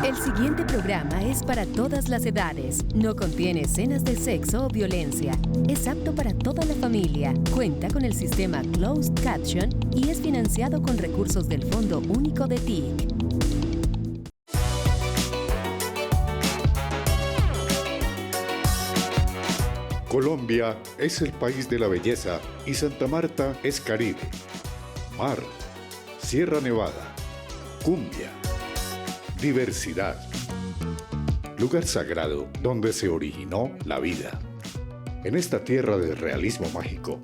El siguiente programa es para todas las edades. No contiene escenas de sexo o violencia. Es apto para toda la familia. Cuenta con el sistema Closed Caption y es financiado con recursos del Fondo Único de TIC. Colombia es el país de la belleza y Santa Marta es Caribe, mar, Sierra Nevada, cumbia, diversidad, lugar sagrado donde se originó la vida. En esta tierra del realismo mágico,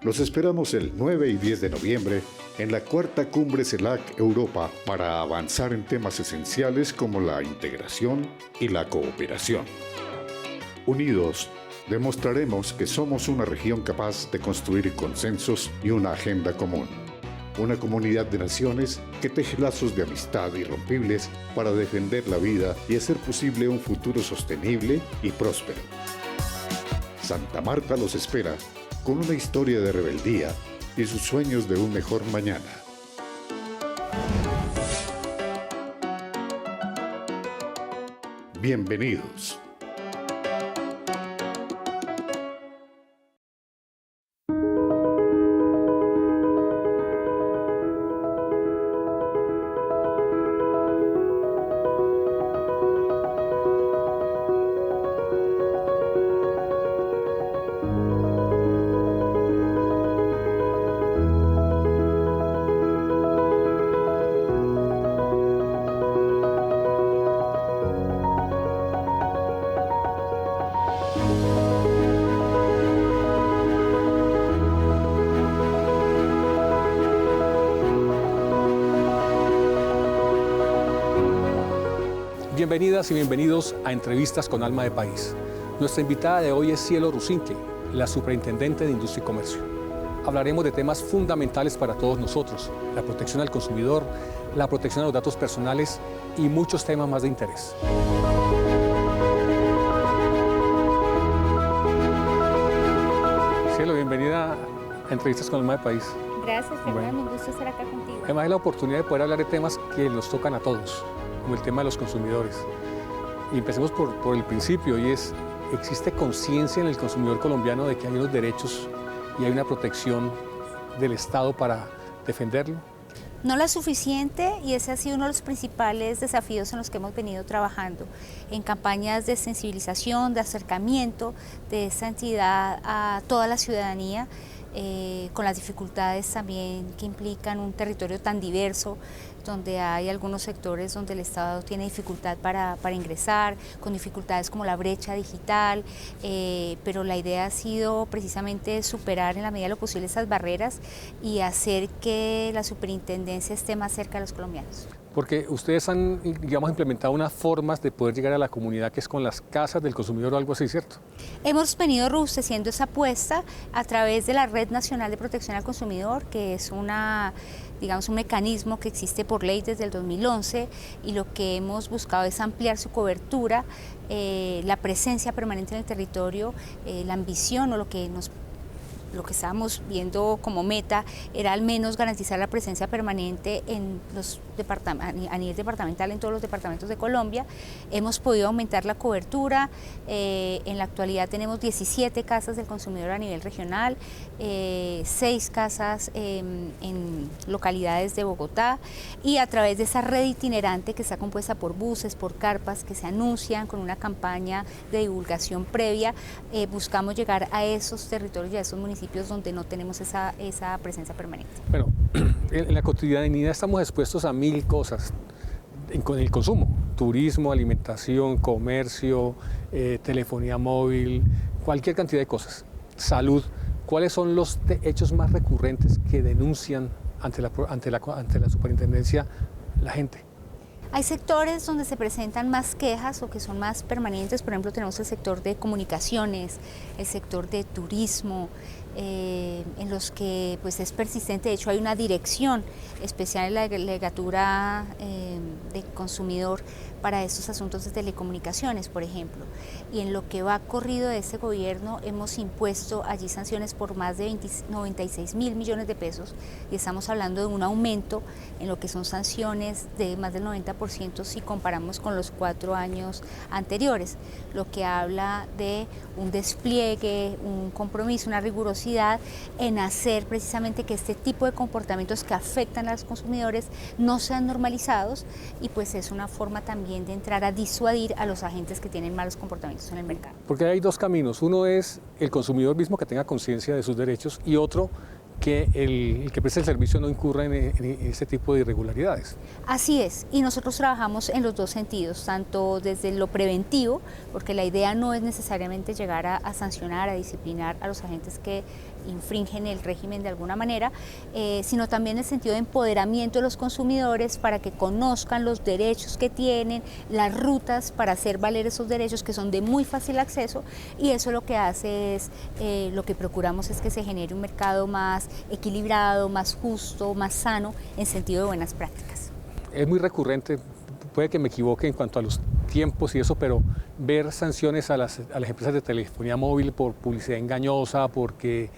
los esperamos el 9 y 10 de noviembre en la cuarta cumbre CELAC Europa para avanzar en temas esenciales como la integración y la cooperación. Unidos, demostraremos que somos una región capaz de construir consensos y una agenda común. Una comunidad de naciones que teje lazos de amistad irrompibles para defender la vida y hacer posible un futuro sostenible y próspero. Santa Marta los espera con una historia de rebeldía y sus sueños de un mejor mañana. Bienvenidos. Bienvenidas y bienvenidos a Entrevistas con Alma de País. Nuestra invitada de hoy es Cielo Rusinque, la Superintendente de Industria y Comercio. Hablaremos de temas fundamentales para todos nosotros, la protección al consumidor, la protección de los datos personales y muchos temas más de interés. Cielo, bienvenida a Entrevistas con Alma de País. Gracias, Fernando, un gusto estar acá contigo. Además, es la oportunidad de poder hablar de temas que nos tocan a todos, como el tema de los consumidores. Y empecemos por el principio, y es, ¿existe conciencia en el consumidor colombiano de que hay unos derechos y hay una protección del Estado para defenderlo? No la suficiente, y ese ha sido uno de los principales desafíos en los que hemos venido trabajando, en campañas de sensibilización, de acercamiento de esta entidad a toda la ciudadanía, con las dificultades también que implican un territorio tan diverso, donde hay algunos sectores donde el Estado tiene dificultad para ingresar, con dificultades como la brecha digital, pero la idea ha sido precisamente superar en la medida de lo posible esas barreras y hacer que la superintendencia esté más cerca de los colombianos. Porque ustedes han, digamos, implementado unas formas de poder llegar a la comunidad que es con las casas del consumidor o algo así, ¿cierto? Hemos venido robusteciendo esa apuesta a través de la Red Nacional de Protección al Consumidor, que es digamos, un mecanismo que existe por ley desde el 2011, y lo que hemos buscado es ampliar su cobertura, la presencia permanente en el territorio, la ambición o lo que estábamos viendo como meta era al menos garantizar la presencia permanente en a nivel departamental en todos los departamentos de Colombia. Hemos podido aumentar la cobertura, en la actualidad tenemos 17 casas del consumidor a nivel regional, 6 casas en localidades de Bogotá, y a través de esa red itinerante que está compuesta por buses, por carpas que se anuncian con una campaña de divulgación previa, buscamos llegar a esos territorios y a esos municipios donde no tenemos esa presencia permanente. Bueno, en la cotidianidad estamos expuestos a mil cosas con el consumo: turismo, alimentación, comercio, telefonía móvil, cualquier cantidad de cosas, salud. ¿Cuáles son los hechos más recurrentes que denuncian ante la superintendencia la gente? Hay sectores donde se presentan más quejas o que son más permanentes. Por ejemplo, tenemos el sector de comunicaciones, el sector de turismo, en los que pues es persistente. De hecho, hay una dirección especial en la legislatura de consumidor para estos asuntos de telecomunicaciones, por ejemplo. Y en lo que va corrido de este gobierno hemos impuesto allí sanciones por más de 96.000 millones de pesos, y estamos hablando de un aumento en lo que son sanciones de más del 90% 4% si comparamos con los 4 años anteriores, lo que habla de un despliegue, un compromiso, una rigurosidad en hacer precisamente que este tipo de comportamientos que afectan a los consumidores no sean normalizados, y pues es una forma también de entrar a disuadir a los agentes que tienen malos comportamientos en el mercado. Porque hay dos caminos, uno es el consumidor mismo que tenga conciencia de sus derechos y otro que el que preste el servicio no incurra en ese tipo de irregularidades. Así es, y nosotros trabajamos en los dos sentidos, tanto desde lo preventivo, porque la idea no es necesariamente llegar a sancionar, a disciplinar a los agentes que infringen el régimen de alguna manera, sino también en el sentido de empoderamiento de los consumidores para que conozcan los derechos que tienen, las rutas para hacer valer esos derechos que son de muy fácil acceso, y eso lo que hace es, lo que procuramos es que se genere un mercado más equilibrado, más justo, más sano, en sentido de buenas prácticas. Es muy recurrente, puede que me equivoque en cuanto a los tiempos y eso, pero ver sanciones a las empresas de telefonía móvil por publicidad engañosa, porque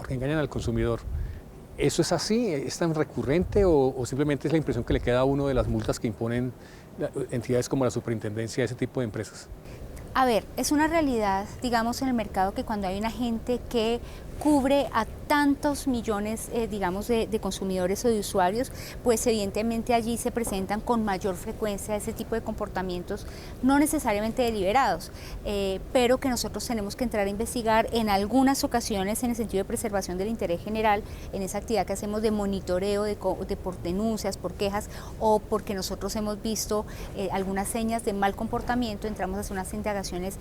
engañan al consumidor. ¿Eso es así? ¿Es tan recurrente o simplemente es la impresión que le queda a uno de las multas que imponen entidades como la superintendencia a ese tipo de empresas? A ver, es una realidad, digamos, en el mercado que cuando hay un agente que cubre a tantos millones, digamos, de consumidores o de usuarios, pues evidentemente allí se presentan con mayor frecuencia ese tipo de comportamientos, no necesariamente deliberados, pero que nosotros tenemos que entrar a investigar en algunas ocasiones en el sentido de preservación del interés general, en esa actividad que hacemos de monitoreo por denuncias, por quejas, o porque nosotros hemos visto algunas señas de mal comportamiento, entramos a hacer unas indagaciones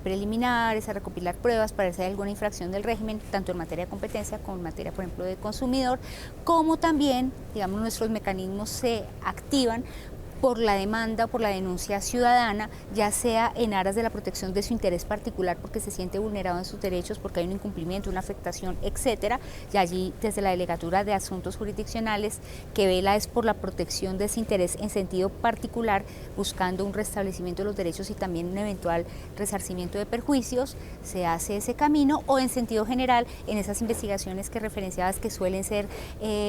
preliminares, a recopilar pruebas para ver si hay alguna infracción del régimen, tanto en materia de competencia como en materia, por ejemplo, de consumidor, como también, digamos, nuestros mecanismos se activan por la demanda, por la denuncia ciudadana, ya sea en aras de la protección de su interés particular porque se siente vulnerado en sus derechos, porque hay un incumplimiento, una afectación, etcétera, y allí desde la Delegatura de Asuntos Jurisdiccionales, que vela es por la protección de ese interés en sentido particular, buscando un restablecimiento de los derechos y también un eventual resarcimiento de perjuicios, se hace ese camino, o en sentido general, en esas investigaciones que referenciabas que suelen ser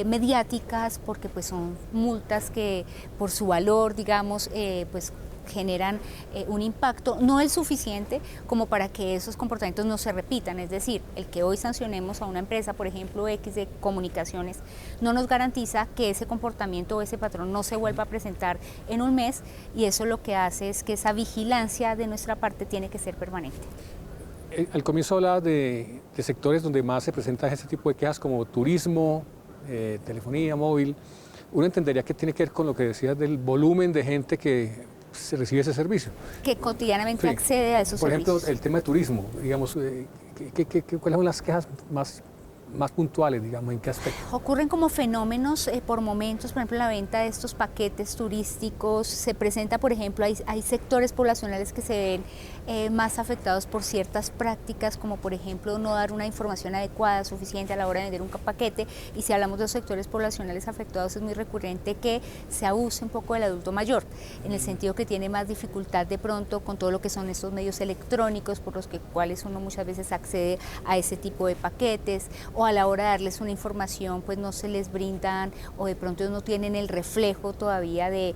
mediáticas, porque pues son multas que por su valor, digamos, pues generan un impacto, no el suficiente como para que esos comportamientos no se repitan, es decir, el que hoy sancionemos a una empresa, por ejemplo, X de comunicaciones, no nos garantiza que ese comportamiento o ese patrón no se vuelva a presentar en un mes, y eso lo que hace es que esa vigilancia de nuestra parte tiene que ser permanente. Al comienzo hablaba de sectores donde más se presentan ese tipo de quejas como turismo, telefonía móvil. Uno entendería que tiene que ver con lo que decías del volumen de gente que se recibe ese servicio. Que cotidianamente accede a esos servicios. Por ejemplo, el tema de turismo, digamos, ¿cuáles son las quejas más puntuales, digamos, en qué aspecto? Ocurren como fenómenos por momentos, por ejemplo, la venta de estos paquetes turísticos, se presenta, por ejemplo, hay sectores poblacionales que se ven más afectados por ciertas prácticas, como por ejemplo no dar una información adecuada, suficiente a la hora de vender un paquete, y si hablamos de los sectores poblacionales afectados es muy recurrente que se abuse un poco del adulto mayor, en el sentido que tiene más dificultad de pronto con todo lo que son estos medios electrónicos por los cuales uno muchas veces accede a ese tipo de paquetes, o a la hora de darles una información pues no se les brindan, o de pronto no tienen el reflejo todavía de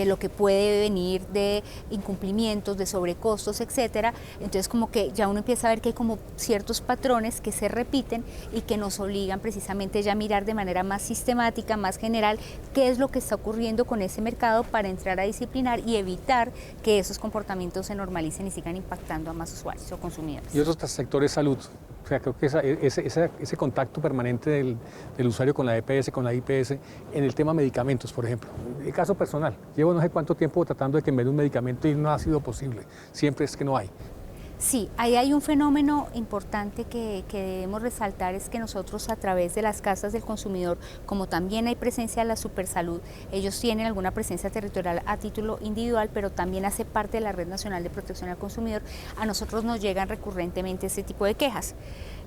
lo que puede venir de incumplimientos, de sobrecostos, etcétera. Entonces como que ya uno empieza a ver que hay como ciertos patrones que se repiten y que nos obligan precisamente ya a mirar de manera más sistemática, más general, qué es lo que está ocurriendo con ese mercado para entrar a disciplinar y evitar que esos comportamientos se normalicen y sigan impactando a más usuarios o consumidores. Y otros sectores salud. O sea, creo que ese contacto permanente del usuario con la EPS, con la IPS, en el tema medicamentos, por ejemplo. El caso personal, llevo no sé cuánto tiempo tratando de que me dé un medicamento y no ha sido posible. Siempre es que no hay. Sí, ahí hay un fenómeno importante que debemos resaltar, es que nosotros a través de las casas del consumidor, como también hay presencia de la Supersalud, ellos tienen alguna presencia territorial a título individual, pero también hace parte de la Red Nacional de Protección al Consumidor, a nosotros nos llegan recurrentemente ese tipo de quejas.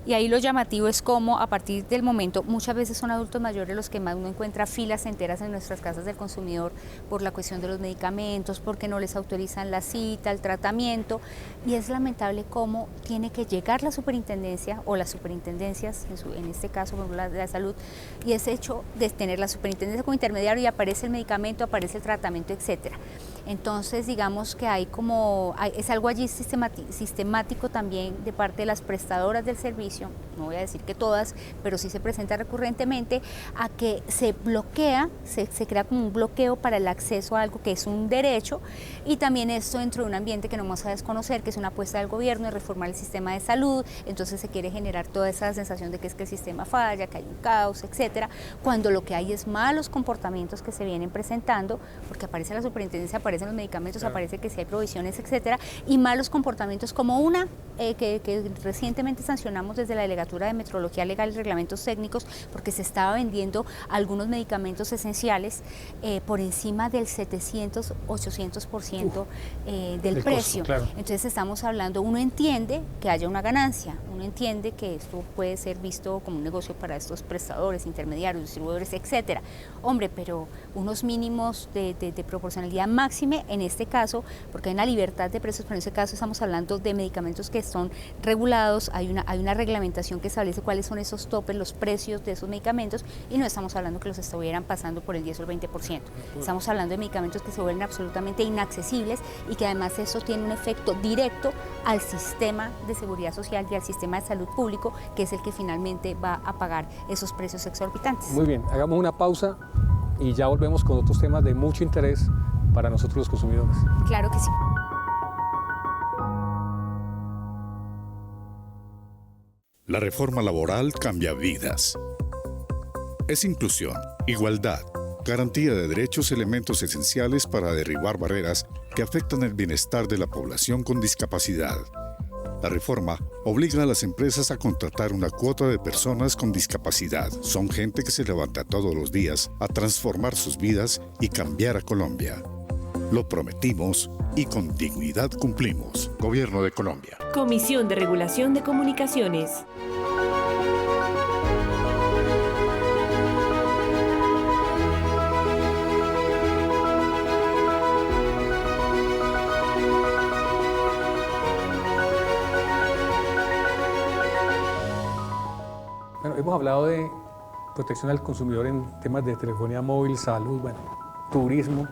Y ahí lo llamativo es cómo a partir del momento, muchas veces son adultos mayores los que más uno encuentra filas enteras en nuestras casas del consumidor por la cuestión de los medicamentos, porque no les autorizan la cita, el tratamiento, y es lamentable cómo tiene que llegar la superintendencia o las superintendencias, en este caso por la salud, y es hecho de tener la superintendencia como intermediario y aparece el medicamento, aparece el tratamiento, etcétera. Entonces digamos que es algo allí sistemático también de parte de las prestadoras del servicio, no voy a decir que todas, pero sí se presenta recurrentemente, a que se bloquea, se crea como un bloqueo para el acceso a algo que es un derecho, y también esto dentro de un ambiente que no vamos a desconocer, que es una apuesta del gobierno de reformar el sistema de salud, entonces se quiere generar toda esa sensación de que es que el sistema falla, que hay un caos, etcétera, cuando lo que hay es malos comportamientos que se vienen presentando, porque aparece la superintendencia, aparecen los medicamentos, claro, aparece que si hay provisiones, etcétera, y malos comportamientos como una que recientemente sancionamos desde la Delegatura de Metrología Legal y Reglamentos Técnicos, porque se estaba vendiendo algunos medicamentos esenciales por encima del 700, 800% del precio. Costo, claro. Entonces estamos hablando, uno entiende que haya una ganancia, uno entiende que esto puede ser visto como un negocio para estos prestadores, intermediarios, distribuidores, etcétera. Hombre, pero unos mínimos de proporcionalidad máxime en este caso, porque hay una libertad de precios, pero en este caso estamos hablando de medicamentos que son regulados, hay una reglamentación que establece cuáles son esos topes, los precios de esos medicamentos, y no estamos hablando que los estuvieran pasando por el 10 o el 20%. Estamos hablando de medicamentos que se vuelven absolutamente inaccesibles y que además eso tiene un efecto directo al sistema de seguridad social y al sistema de salud público, que es el que finalmente va a pagar esos precios exorbitantes. Muy bien, hagamos una pausa y ya volvemos con otros temas de mucho interés para nosotros los consumidores. Claro que sí. La reforma laboral cambia vidas. Es inclusión, igualdad, garantía de derechos, elementos esenciales para derribar barreras que afectan el bienestar de la población con discapacidad. La reforma obliga a las empresas a contratar una cuota de personas con discapacidad. Son gente que se levanta todos los días a transformar sus vidas y cambiar a Colombia. Lo prometimos y con dignidad cumplimos. Gobierno de Colombia. Comisión de Regulación de Comunicaciones. Bueno, hemos hablado de protección al consumidor en temas de telefonía móvil, salud, bueno, turismo,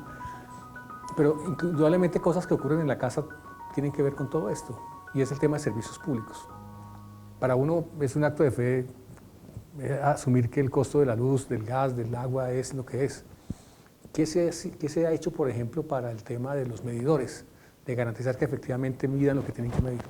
pero indudablemente cosas que ocurren en la casa tienen que ver con todo esto, y es el tema de servicios públicos. Para uno es un acto de fe asumir que el costo de la luz, del gas, del agua es lo que es. ¿Qué se ha hecho, por ejemplo, para el tema de los medidores, de garantizar que efectivamente midan lo que tienen que medir?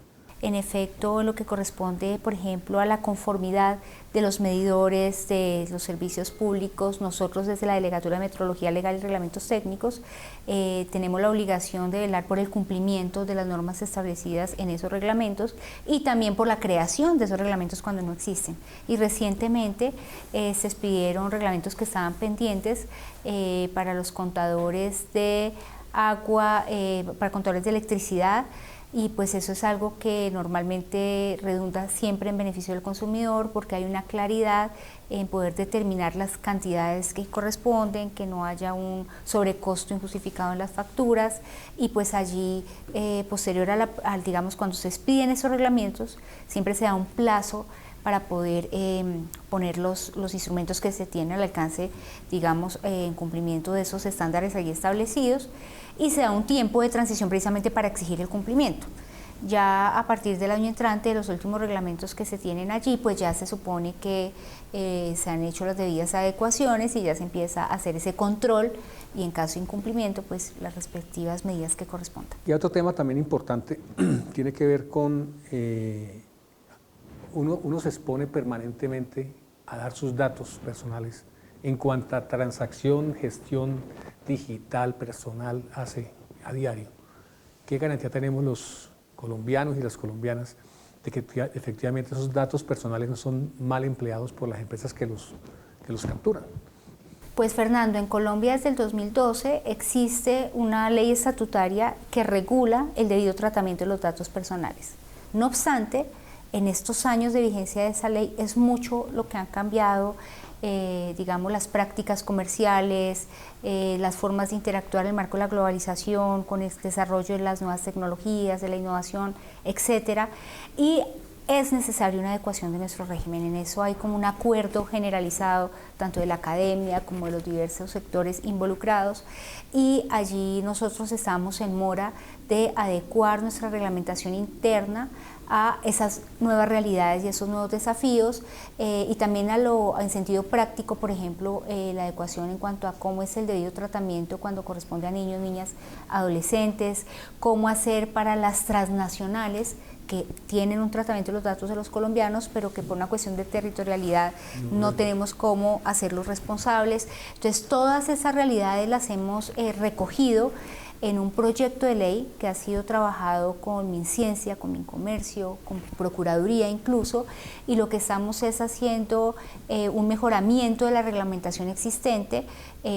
En efecto, lo que corresponde, por ejemplo, a la conformidad de los medidores de los servicios públicos, nosotros desde la Delegatura de Metrología Legal y Reglamentos Técnicos tenemos la obligación de velar por el cumplimiento de las normas establecidas en esos reglamentos y también por la creación de esos reglamentos cuando no existen. Y recientemente se expidieron reglamentos que estaban pendientes para los contadores de agua, para contadores de electricidad, y pues eso es algo que normalmente redunda siempre en beneficio del consumidor, porque hay una claridad en poder determinar las cantidades que corresponden, que no haya un sobrecosto injustificado en las facturas, y pues allí posterior digamos, cuando se expiden esos reglamentos, siempre se da un plazo para poder poner los instrumentos que se tienen al alcance, digamos, en cumplimiento de esos estándares allí establecidos, y se da un tiempo de transición precisamente para exigir el cumplimiento. Ya a partir del año entrante, los últimos reglamentos que se tienen allí, pues ya se supone que se han hecho las debidas adecuaciones y ya se empieza a hacer ese control, y en caso de incumplimiento, pues las respectivas medidas que correspondan. Y otro tema también importante tiene que ver con uno se expone permanentemente a dar sus datos personales en cuanto a transacción, gestión digital, personal hace a diario. ¿Qué garantía tenemos los colombianos y las colombianas de que efectivamente esos datos personales no son mal empleados por las empresas que los capturan? Pues Fernando, en Colombia desde el 2012 existe una ley estatutaria que regula el debido tratamiento de los datos personales. No obstante, en estos años de vigencia de esa ley es mucho lo que han cambiado, digamos, las prácticas comerciales, las formas de interactuar en el marco de la globalización, con el desarrollo de las nuevas tecnologías, de la innovación, etcétera, y es necesaria una adecuación de nuestro régimen. En eso hay como un acuerdo generalizado, tanto de la academia como de los diversos sectores involucrados, y allí nosotros estamos en mora de adecuar nuestra reglamentación interna a esas nuevas realidades y esos nuevos desafíos, y también en sentido práctico, por ejemplo, la adecuación en cuanto a cómo es el debido tratamiento cuando corresponde a niños, niñas, adolescentes, cómo hacer para las transnacionales que tienen un tratamiento de los datos de los colombianos, pero que por una cuestión de territorialidad no tenemos cómo hacerlos responsables. Entonces, todas esas realidades las hemos recogido en un proyecto de ley que ha sido trabajado con MinCiencia, con Mincomercio, con Procuraduría incluso, y lo que estamos es haciendo un mejoramiento de la reglamentación existente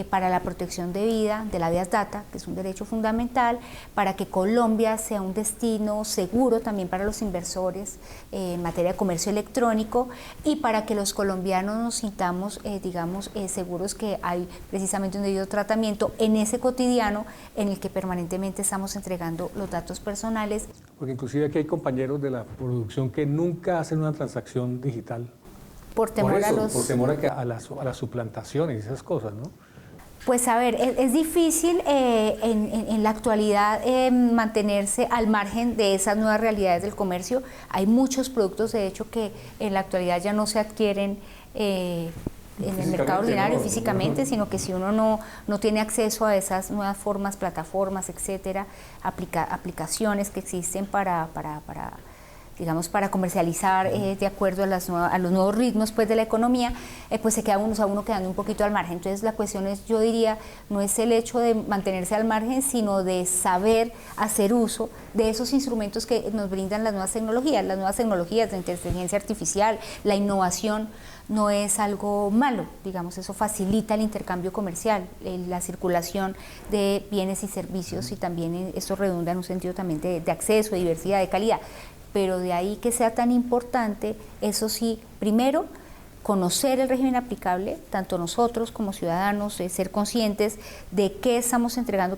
para la protección de vida, del habeas data, que es un derecho fundamental, para que Colombia sea un destino seguro también para los inversores en materia de comercio electrónico, y para que los colombianos nos sintamos, digamos, seguros que hay precisamente un debido tratamiento en ese cotidiano en el que permanentemente estamos entregando los datos personales. Porque inclusive aquí hay compañeros de la producción que nunca hacen una transacción digital. Por temor por temor a las suplantaciones y esas cosas, ¿no? Pues a ver, es difícil en la actualidad mantenerse al margen de esas nuevas realidades del comercio. Hay muchos productos, de hecho, que en la actualidad ya no se adquieren en el mercado ordinario físicamente, sino que si uno no tiene acceso a esas nuevas formas, plataformas, etcétera, aplicaciones que existen para comercializar de acuerdo a los nuevos ritmos, pues, de la economía, pues se queda uno quedando un poquito al margen. Entonces la cuestión es, yo diría, no es el hecho de mantenerse al margen, sino de saber hacer uso de esos instrumentos que nos brindan las nuevas tecnologías. Las nuevas tecnologías de inteligencia artificial, la innovación, no es algo malo, digamos, eso facilita el intercambio comercial, la circulación de bienes y servicios, y también esto redunda en un sentido también de acceso, de diversidad, de calidad. Pero de ahí que sea tan importante, eso sí, primero, conocer el régimen aplicable, tanto nosotros como ciudadanos, ser conscientes de qué estamos entregando,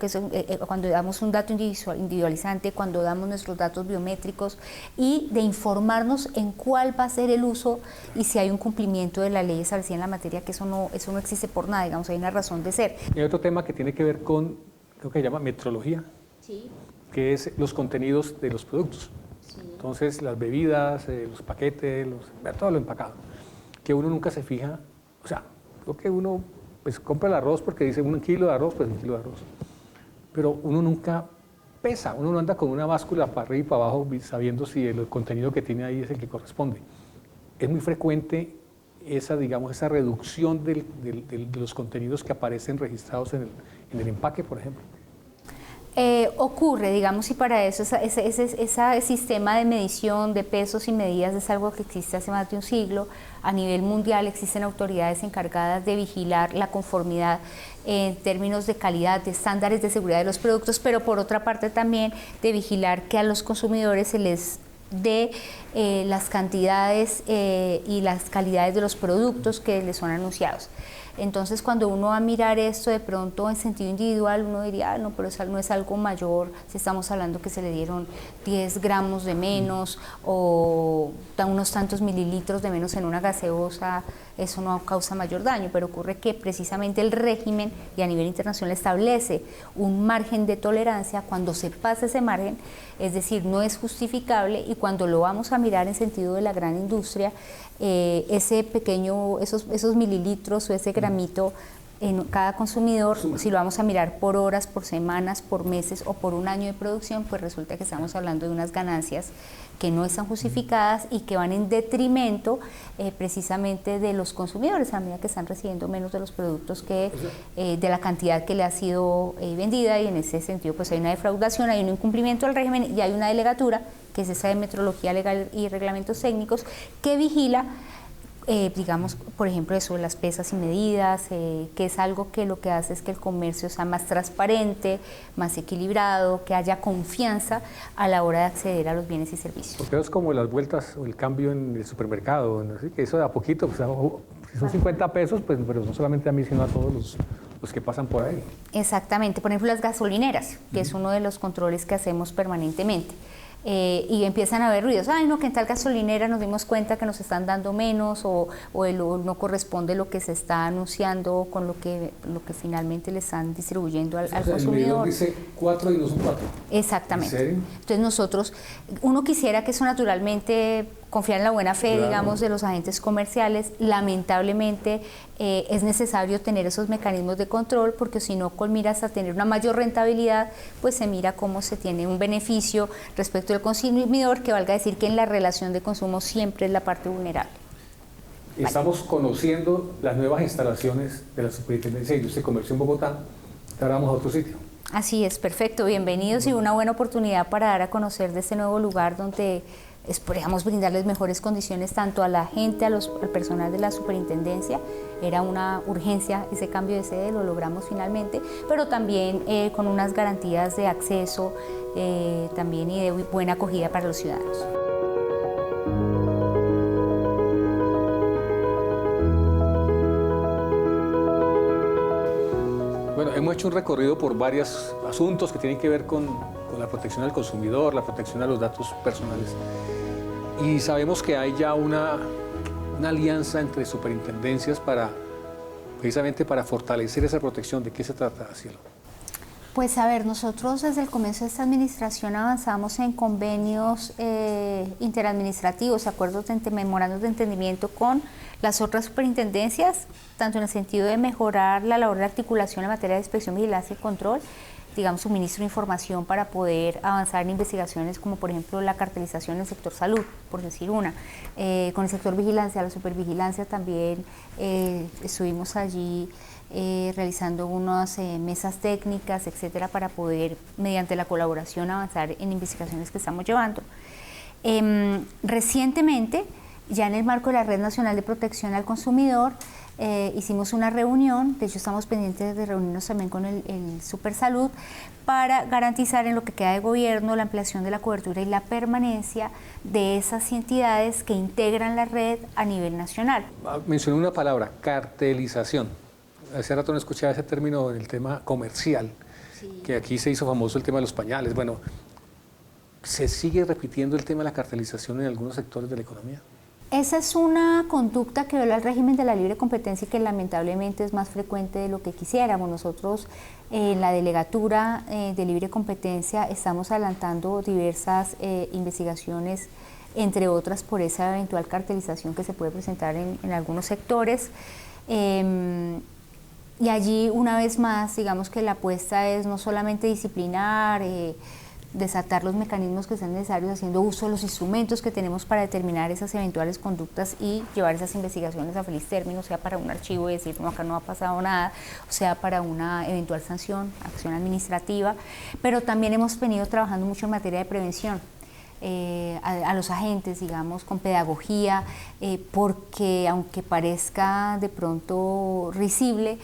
cuando damos un dato individualizante, cuando damos nuestros datos biométricos, y de informarnos en cuál va a ser el uso y si hay un cumplimiento de la ley establecida en la materia, que eso no existe por nada, digamos, hay una razón de ser. Y hay otro tema que tiene que ver con, creo que se llama metrología, sí, que es los contenidos de los productos. Sí. Entonces, las bebidas, los paquetes, todo lo empacado, que uno nunca se fija. O sea, creo que uno pues compra el arroz porque dice 1 kilo de arroz, pues 1 kilo de arroz. Pero uno nunca pesa, uno no anda con una báscula para arriba y para abajo sabiendo si el contenido que tiene ahí es el que corresponde. Es muy frecuente esa reducción de los contenidos que aparecen registrados en el empaque, por ejemplo. Ocurre, digamos, y para eso ese sistema de medición de pesos y medidas es algo que existe hace más de un siglo. A nivel mundial existen autoridades encargadas de vigilar la conformidad en términos de calidad, de estándares de seguridad de los productos, pero por otra parte también de vigilar que a los consumidores se les dé las cantidades y las calidades de los productos que les son anunciados. Entonces, cuando uno va a mirar esto de pronto en sentido individual, uno diría, no, pero no es algo mayor, si estamos hablando que se le dieron 10 gramos de menos o unos tantos mililitros de menos en una gaseosa, eso no causa mayor daño, pero ocurre que precisamente el régimen, y a nivel internacional, establece un margen de tolerancia. Cuando se pasa ese margen, es decir, no es justificable, y cuando lo vamos a mirar en sentido de la gran industria, ese pequeño, esos mililitros o ese gramito en cada consumidor, si lo vamos a mirar por horas, por semanas, por meses o por un año de producción, pues resulta que estamos hablando de unas ganancias que no están justificadas y que van en detrimento precisamente de los consumidores, a medida que están recibiendo menos de los productos que de la cantidad que le ha sido vendida, y en ese sentido pues hay una defraudación, hay un incumplimiento del régimen y hay una delegatura, que es esa de metrología legal y reglamentos técnicos, que vigila digamos, por ejemplo, eso, las pesas y medidas, que es algo que lo que hace es que el comercio sea más transparente, más equilibrado, que haya confianza a la hora de acceder a los bienes y servicios. Porque es como las vueltas o el cambio en el supermercado, ¿no? Así que eso de a poquito, pues, si son 50 pesos, pues, pero no solamente a mí, sino a todos los que pasan por ahí. Exactamente, por ejemplo, las gasolineras, que es uno de los controles que hacemos permanentemente. Y empiezan a haber ruidos, ay no, que en tal gasolinera nos dimos cuenta que nos están dando menos o no corresponde lo que se está anunciando con lo que finalmente le están distribuyendo al consumidor. El medidor dice 4 y no son 4. Exactamente. ¿En serio? Entonces nosotros, uno quisiera que eso naturalmente, confiar en la buena fe, claro, digamos, de los agentes comerciales. Lamentablemente es necesario tener esos mecanismos de control porque si no, con miras a tener una mayor rentabilidad, pues se mira cómo se tiene un beneficio respecto al consumidor, que valga decir que en la relación de consumo siempre es la parte vulnerable. Estamos conociendo las nuevas instalaciones de la Superintendencia de Industria y Comercio en Bogotá. Ahora vamos a otro sitio. Así es, perfecto. Bienvenidos y una buena oportunidad para dar a conocer de este nuevo lugar donde esperamos brindarles mejores condiciones tanto a la gente, al personal de la superintendencia. Era una urgencia ese cambio de sede, lo logramos finalmente, pero también con unas garantías de acceso también y de buena acogida para los ciudadanos. Bueno, hemos hecho un recorrido por varios asuntos que tienen que ver con la protección al consumidor, la protección a los datos personales. Y sabemos que hay ya una alianza entre superintendencias precisamente para fortalecer esa protección. ¿De qué se trata, Cielo? Pues a ver, nosotros desde el comienzo de esta administración avanzamos en convenios interadministrativos, acuerdos memorandos de entendimiento con las otras superintendencias, tanto en el sentido de mejorar la labor de articulación en materia de inspección, vigilancia y control, digamos, suministro de información para poder avanzar en investigaciones como por ejemplo la cartelización en el sector salud, por decir una. Con el sector vigilancia, la supervigilancia también estuvimos allí realizando unas mesas técnicas, etcétera, para poder, mediante la colaboración, avanzar en investigaciones que estamos llevando. Recientemente, ya en el marco de la Red Nacional de Protección al Consumidor, hicimos una reunión, de hecho estamos pendientes de reunirnos también con el Supersalud para garantizar en lo que queda de gobierno la ampliación de la cobertura y la permanencia de esas entidades que integran la red a nivel nacional. Mencioné una palabra, cartelización. Hace rato no escuchaba ese término en el tema comercial, sí, que aquí se hizo famoso el tema de los pañales. Bueno, ¿se sigue repitiendo el tema de la cartelización en algunos sectores de la economía? Esa es una conducta que viola el régimen de la libre competencia y que lamentablemente es más frecuente de lo que quisiéramos. Nosotros en la Delegatura de Libre Competencia estamos adelantando diversas investigaciones, entre otras por esa eventual cartelización que se puede presentar en algunos sectores. Y allí, una vez más, digamos que la apuesta es no solamente disciplinar, desatar los mecanismos que sean necesarios, haciendo uso de los instrumentos que tenemos para determinar esas eventuales conductas y llevar esas investigaciones a feliz término, sea para un archivo y decir, no, acá no ha pasado nada, o sea para una eventual sanción, acción administrativa, pero también hemos venido trabajando mucho en materia de prevención. A los agentes, digamos, con pedagogía, porque aunque parezca de pronto risible,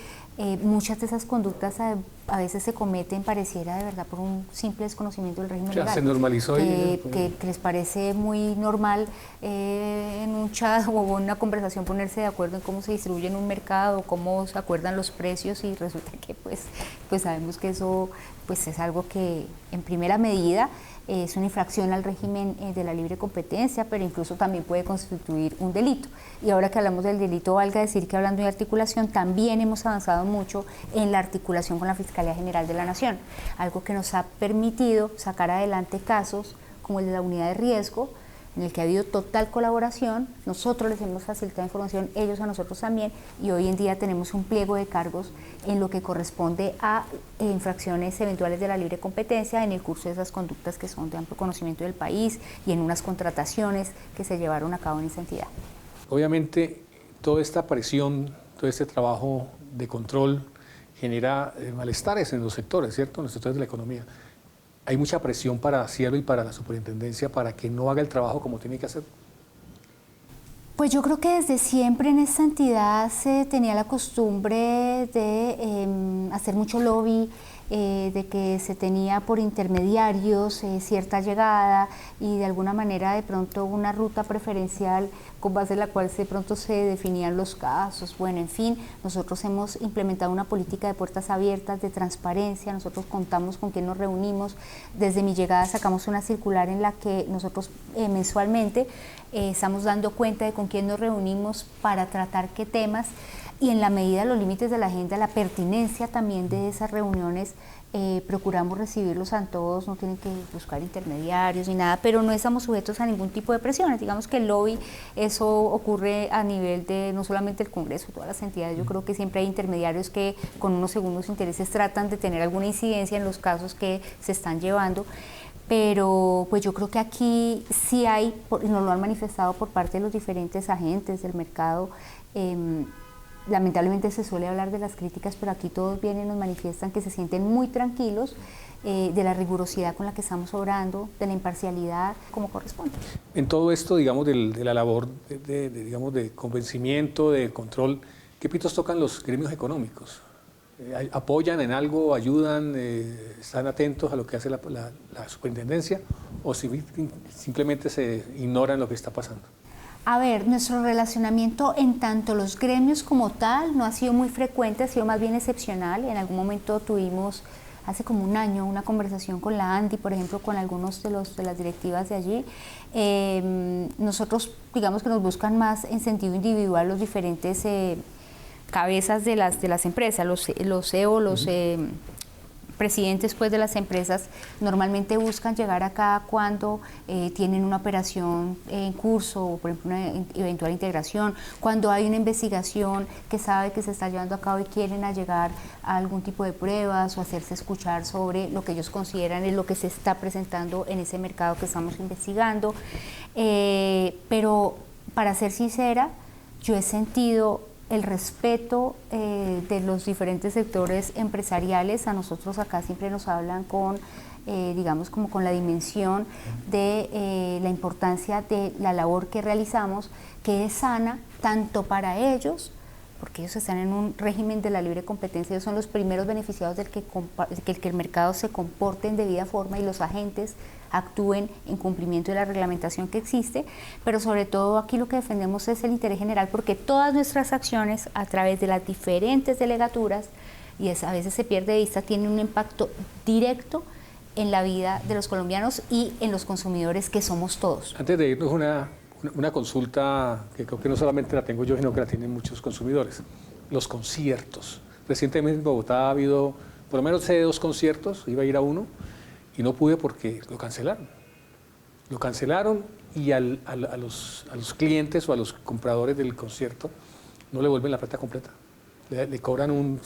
muchas de esas conductas a veces se cometen, pareciera de verdad, por un simple desconocimiento del régimen legal. Se normalizó. Que les parece muy normal en un chat o en una conversación ponerse de acuerdo en cómo se distribuye en un mercado, cómo se acuerdan los precios y resulta que pues sabemos que eso pues es algo que en primera medida es una infracción al régimen de la libre competencia, pero incluso también puede constituir un delito. Y ahora que hablamos del delito, valga decir que hablando de articulación, también hemos avanzado mucho en la articulación con la Fiscalía General de la Nación, algo que nos ha permitido sacar adelante casos como el de la unidad de riesgo, en el que ha habido total colaboración. Nosotros les hemos facilitado información, ellos a nosotros también, y hoy en día tenemos un pliego de cargos en lo que corresponde a infracciones eventuales de la libre competencia en el curso de esas conductas que son de amplio conocimiento del país y en unas contrataciones que se llevaron a cabo en esa entidad. Obviamente, toda esta presión, todo este trabajo de control genera malestares en los sectores, ¿cierto? En los sectores de la economía. ¿Hay mucha presión para Cielo y para la superintendencia para que no haga el trabajo como tiene que hacer? Pues yo creo que desde siempre en esta entidad se tenía la costumbre de hacer mucho lobby, de que se tenía por intermediarios cierta llegada y de alguna manera de pronto una ruta preferencial con base en la cual de pronto se definían los casos. Bueno, en fin, nosotros hemos implementado una política de puertas abiertas, de transparencia, nosotros contamos con quién nos reunimos. Desde mi llegada sacamos una circular en la que nosotros mensualmente estamos dando cuenta de con quién nos reunimos para tratar qué temas, y en la medida de los límites de la agenda, la pertinencia también de esas reuniones, procuramos recibirlos a todos, no tienen que buscar intermediarios ni nada, pero no estamos sujetos a ningún tipo de presiones. Digamos que el lobby, eso ocurre a nivel de no solamente el Congreso, todas las entidades. Yo creo que siempre hay intermediarios que con unos segundos intereses tratan de tener alguna incidencia en los casos que se están llevando. Pero pues yo creo que aquí sí hay, y nos lo han manifestado por parte de los diferentes agentes del mercado. Lamentablemente se suele hablar de las críticas, pero aquí todos vienen y nos manifiestan que se sienten muy tranquilos de la rigurosidad con la que estamos obrando, de la imparcialidad como corresponde. En todo esto, digamos, de la labor digamos, de convencimiento, de control, ¿qué pitos tocan los gremios económicos? ¿Apoyan en algo, ayudan, están atentos a lo que hace la superintendencia o simplemente se ignoran lo que está pasando? A ver, nuestro relacionamiento en tanto los gremios como tal no ha sido muy frecuente, ha sido más bien excepcional. En algún momento tuvimos, hace como un año, una conversación con la ANDI, por ejemplo, con algunos de las directivas de allí. Nosotros, digamos que nos buscan más en sentido individual los diferentes cabezas de las empresas, los CEO, los presidentes pues, de las empresas normalmente buscan llegar acá cuando tienen una operación en curso, o por ejemplo una eventual integración, cuando hay una investigación que sabe que se está llevando a cabo y quieren llegar a algún tipo de pruebas o hacerse escuchar sobre lo que ellos consideran es lo que se está presentando en ese mercado que estamos investigando. Pero para ser sincera, yo he sentido el respeto de los diferentes sectores empresariales. A nosotros acá siempre nos hablan con, digamos, como con la dimensión de la importancia de la labor que realizamos, que es sana tanto para ellos, porque ellos están en un régimen de la libre competencia, ellos son los primeros beneficiados del que el mercado se comporte en debida forma y los agentes actúen en cumplimiento de la reglamentación que existe, pero sobre todo aquí lo que defendemos es el interés general, porque todas nuestras acciones a través de las diferentes delegaturas, y a veces se pierde de vista, tienen un impacto directo en la vida de los colombianos y en los consumidores que somos todos. Antes de irnos una consulta que creo que no solamente la tengo yo, sino que la tienen muchos consumidores. Los conciertos. Recientemente en Bogotá ha habido, por lo menos 2 conciertos, iba a ir a uno, y no pude porque lo cancelaron. Lo cancelaron y a los clientes o a los compradores del concierto no le vuelven la plata completa. Le cobran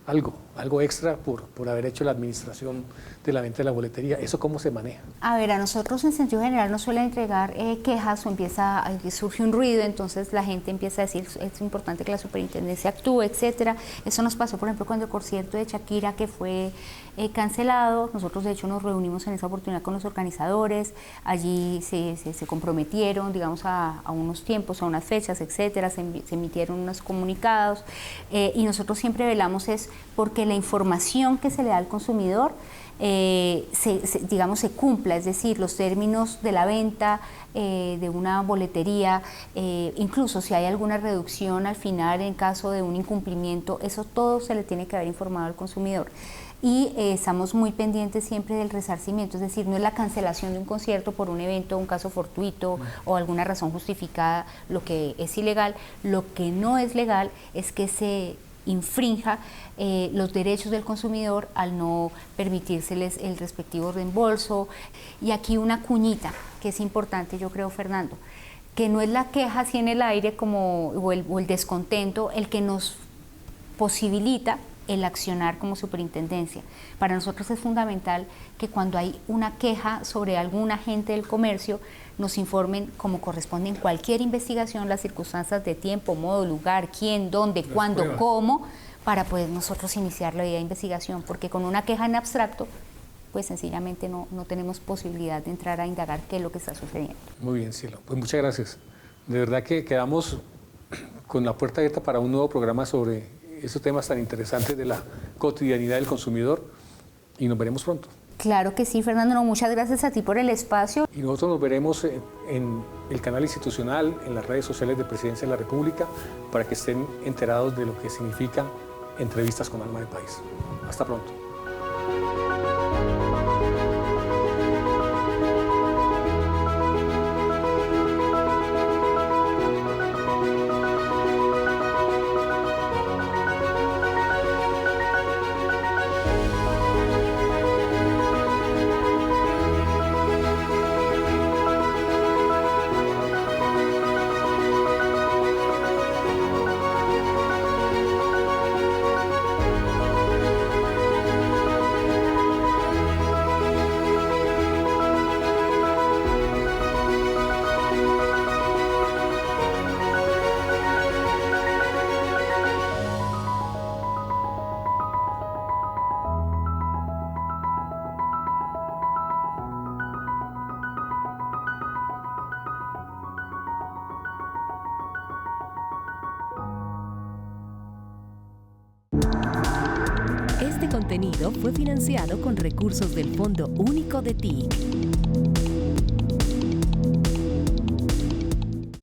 algo extra por haber hecho la administración de la venta de la boletería. ¿Eso cómo se maneja? A ver, a nosotros en sentido general nos suelen entregar quejas o surge un ruido, entonces la gente empieza a decir es importante que la superintendencia actúe, etcétera. Eso nos pasó, por ejemplo, cuando el concierto de Shakira que fue cancelado. Nosotros de hecho nos reunimos en esa oportunidad con los organizadores, allí se comprometieron, digamos, a unos tiempos, a unas fechas, etcétera, se emitieron unos comunicados y nosotros siempre velamos es porque la información que se le da al consumidor digamos, se cumpla, es decir, los términos de la venta de una boletería, incluso si hay alguna reducción al final en caso de un incumplimiento, eso todo se le tiene que haber informado al consumidor. Y estamos muy pendientes siempre del resarcimiento, es decir, no es la cancelación de un concierto por un evento, un caso fortuito o alguna razón justificada lo que es ilegal. Lo que no es legal es que se infrinja los derechos del consumidor al no permitírseles el respectivo reembolso. Y aquí una cuñita que es importante, yo creo, Fernando, que no es la queja así en el aire o el descontento el que nos posibilita el accionar como superintendencia. Para nosotros es fundamental que cuando hay una queja sobre algún agente del comercio, nos informen como corresponde en cualquier investigación las circunstancias de tiempo, modo, lugar, quién, dónde, cuándo, cómo, para poder nosotros iniciar la investigación, porque con una queja en abstracto, pues sencillamente no tenemos posibilidad de entrar a indagar qué es lo que está sucediendo. Muy bien, Cielo. Pues muchas gracias. De verdad que quedamos con la puerta abierta para un nuevo programa sobre esos temas tan interesantes de la cotidianidad del consumidor y nos veremos pronto. Claro que sí, Fernando. No, muchas gracias a ti por el espacio. Y nosotros nos veremos en el canal institucional, en las redes sociales de Presidencia de la República, para que estén enterados de lo que significan entrevistas con Alma de País. Hasta pronto. Este contenido fue financiado con recursos del Fondo Único de TIC.